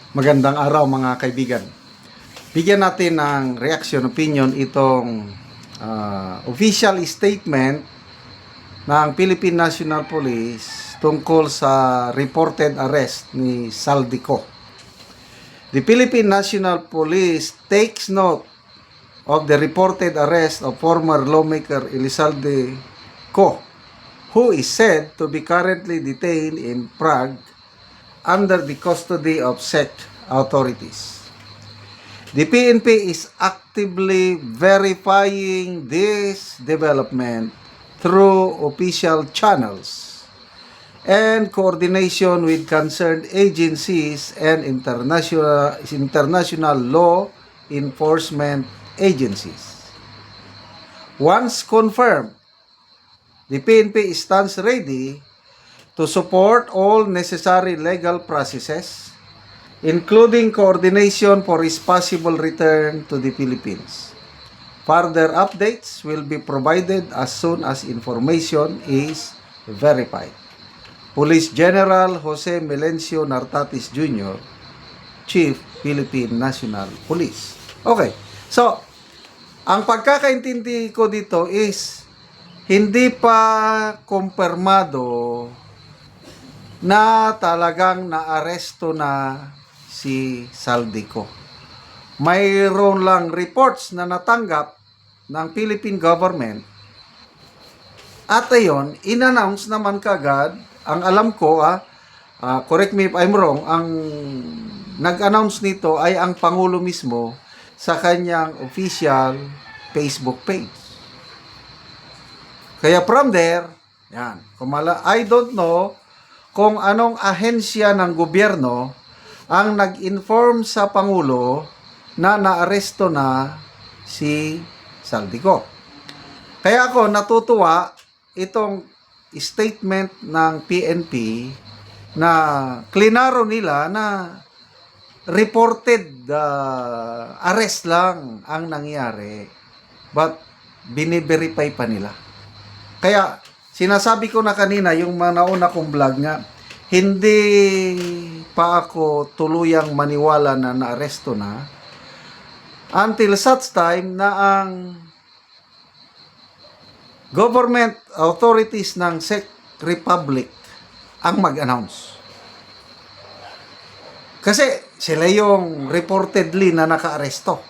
Magandang araw mga kaibigan. Bigyan natin ng reaction, opinion itong official statement ng Philippine National Police tungkol sa reported arrest ni Saldico. The Philippine National Police takes note of the reported arrest of former lawmaker Elizalde Co, who is said to be currently detained in Prague under the custody of SEC authorities. The PNP is actively verifying this development through official channels and coordination with concerned agencies and international law enforcement agencies. Once confirmed, the PNP stands ready to support all necessary legal processes, including coordination for his possible return to the Philippines. Further updates will be provided as soon as information is verified. Police General Jose Melencio Nartatis Jr., Chief Philippine National Police. Okay, so ang pagkakaintindi ko dito is hindi pa kumpirmado na talagang naaresto na si Saldico. Mayroon lang reports na natanggap ng Philippine government at ayon, in-announce naman kagad, ang alam ko, correct me if I'm wrong, ang nag-announce nito ay ang Pangulo mismo sa kanyang official Facebook page. Kaya from there, yan, I don't know kung anong ahensya ng gobyerno ang nag-inform sa Pangulo na naaresto na si Saldico. Kaya ako natutuwa itong statement ng PNP na klinaro nila na reported arrest lang ang nangyari, but bine-verify pa nila. Kaya sinasabi ko na kanina, yung mga nauna kong vlog nga, hindi pa ako tuluyang maniwala na naaresto na until such time na ang government authorities ng Czech Republic ang mag-announce. Kasi sila yung reportedly na naka-aresto.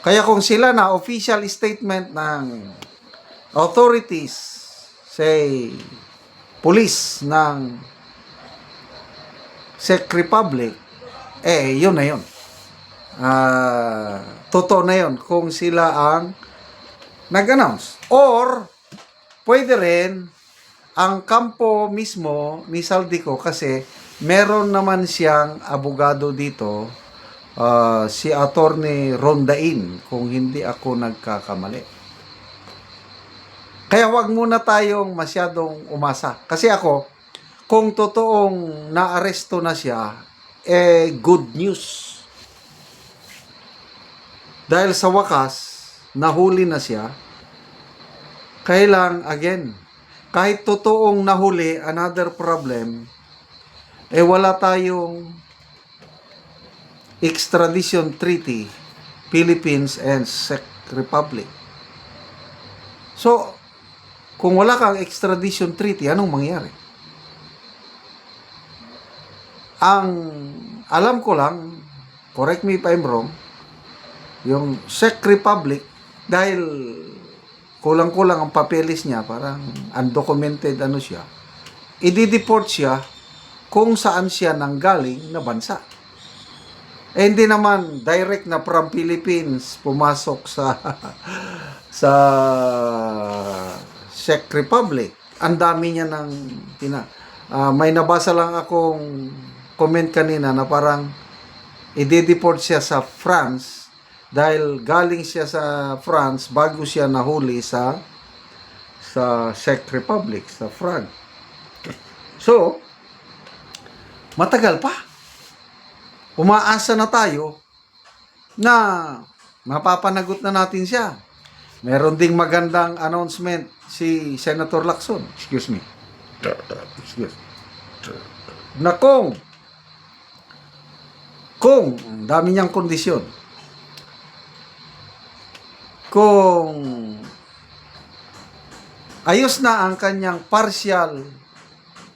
Kaya kung sila na official statement ng authorities, say, police ng Czech Republic, yun na yun. Totoo na yun kung sila ang nag-announce. Or, pwede rin ang kampo mismo ni Saldico kasi meron naman siyang abogado dito, si Attorney Rondain, kung hindi ako nagkakamali. Kaya wag muna tayong masyadong umasa. Kasi ako, kung totoong naaresto na siya, good news. Dahil sa wakas, nahuli na siya. Kailang, again, kahit totoong nahuli, another problem, wala tayong extradition treaty, Philippines and Czech Republic. So, kung wala kang extradition treaty, anong mangyari? Ang alam ko lang, correct me if I'm wrong, yung Czech Republic, dahil kulang-kulang ang papeles niya, parang undocumented siya, i-deport siya kung saan siya nanggaling na bansa. Hindi naman direct na from Philippines pumasok sa sa Czech Republic. Ang dami niya ng may nabasa lang akong comment kanina na parang i-deport siya sa France dahil galing siya sa France bago siya nahuli sa Czech Republic, sa Prague. So, matagal pa. Umaasa na tayo na mapapanagot na natin siya. Meron ding magandang announcement si Senator Lacson. Excuse me. Na kung Kung, ang dami niyang kondisyon, kung ayos na ang kanyang partial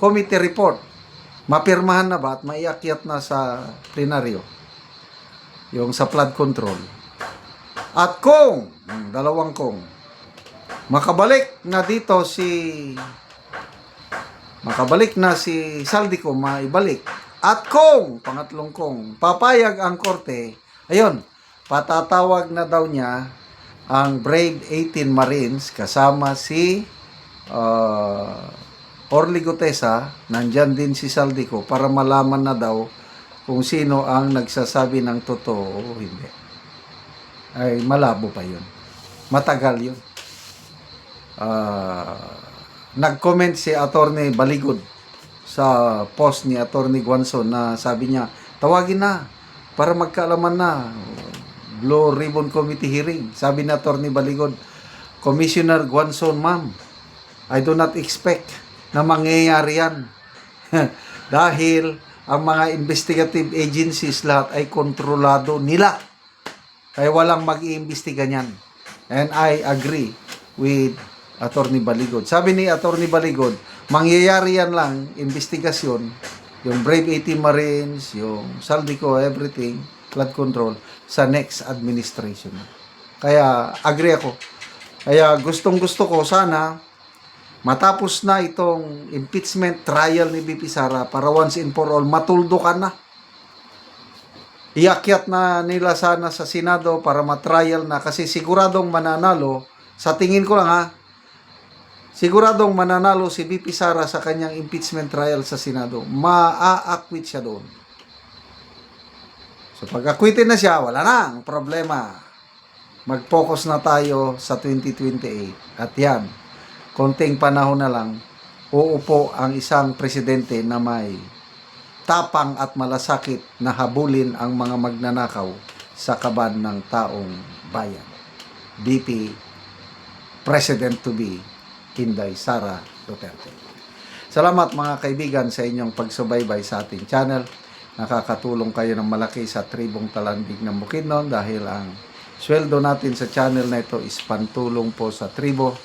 committee report, mapirmahan na ba at maiakyat na sa plenaryo, yung sa flood control. At kung, dalawang kung, makabalik na si Saldico, maibalik. At kung, pangatlong kung, papayag ang korte, ayun, patatawag na daw niya ang Brave 18 Marines kasama si Orly Gutesa, nandyan din si Saldico para malaman na daw kung sino ang nagsasabi ng totoo o hindi. Ay malabo pa yun. Matagal yun. Nag-comment si Attorney Baligod sa post ni Attorney Guanzon na sabi niya, tawagin na para magkaalaman na. Blue Ribbon Committee hearing. Sabi ni Attorney Baligod, Commissioner Guanzon, ma'am, I do not expect na mangyayari yan. Dahil ang mga investigative agencies lahat ay kontrolado nila. Kaya walang mag-iimbestiga niyan. And I agree with Attorney Baligod. Sabi ni Attorney Baligod, mangyayari yan lang, investigasyon, yung Brave 18 Marines, yung Saldico, everything, flood control, sa next administration. Kaya agree ako. Kaya gustong-gusto ko sana matapos na itong impeachment trial ni BP Sara para once and for all matuldukan na. Iakyat na nila sana sa Senado para matrial na kasi siguradong mananalo. Sa tingin ko lang ha, siguradong mananalo si BP Sara sa kanyang impeachment trial sa Senado. Maa-acquit siya doon. So pag-acquitin na siya, wala na ang problema. Mag-focus na tayo sa 2028. At yan, konting panahon na lang, uupo ang isang presidente na may tapang at malasakit na habulin ang mga magnanakaw sa kaban ng taong bayan. BP President to be Inday Sara Duterte. Salamat mga kaibigan sa inyong pagsubaybay sa ating channel. Nakakatulong kayo ng malaki sa tribong Talandig ng Bukidnon dahil ang sweldo natin sa channel na ito is pantulong po sa tribo.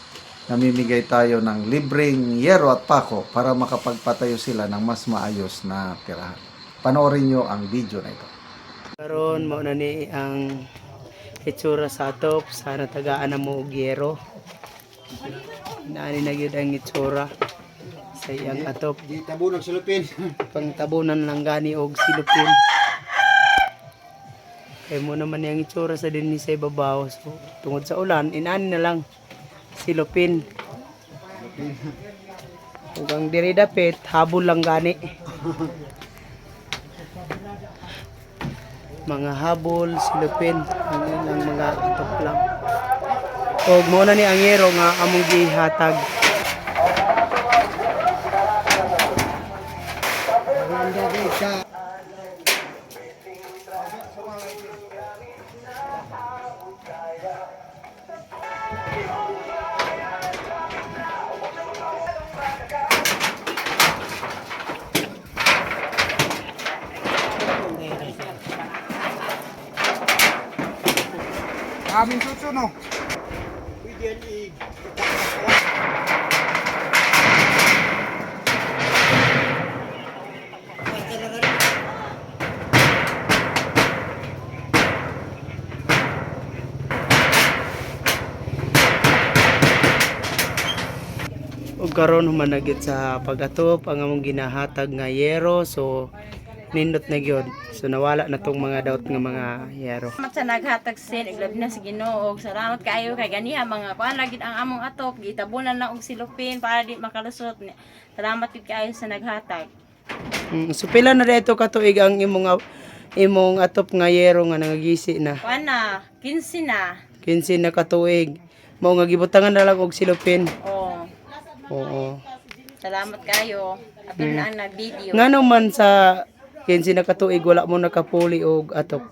Namimigay tayo ng libreng yero at pako para makapagpatayo sila ng mas maayos na tirahan. Panoorin nyo ang video na ito. Karon mao na ni ang itsura sa atop, sana tagaan na mo og yero. Naani na gyud ang itsura sa iyang atop. Di tabunan silupin. Pangtabunan lang gani og silupin. Kay mo naman yang itsura sa dinhi sa ibabaw. So tungod sa ulan, inani na lang silupin. Ug ang diri dapit habol lang gani. Mga habol, silupin, ang ilang mga atop lang. O mo na ni ang yero nga among gihatag. Aming suso no. Ug karon humanagit sa pag-atop ang among ginahatag nga yero, so nindot na gyud. So nawala na tong mga doubt nga mga yero. Salamat sa naghatag sin, iglabi na sa Ginoo. Salamat kaayo kay ganiha mga kuan lagi ang among atop, gitabunan na og silupin para di makalusot. Salamat gid kaayo sa naghatag. So pila na dito katuig ang imong atop nga yero nga nangagisi na. Kuan na, 15 na. 15 na katuig. Mao nga gibutangan na lang og silupin. Oh, Oo. salamat kaayo. Atol na ang nag-video. Ngano man sa 15 na katuig wala mo nakapuli og atop.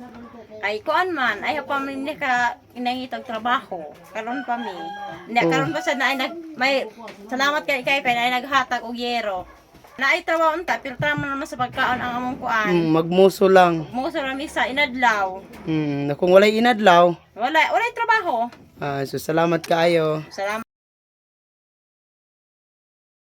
Ay kuan man, ay pa man ni ka inangitag trabaho. Karon pa mi. Karon pa sa na ay may salamat kay na ay naghatag og yero. Naay trabaho unta, filtra mo naman sa pagkaon ang among kuan. Magmuso lang. Mo sa lamisa inadlaw. Na kung walay inadlaw, Wala trabaho. so salamat kaayo. Salamat.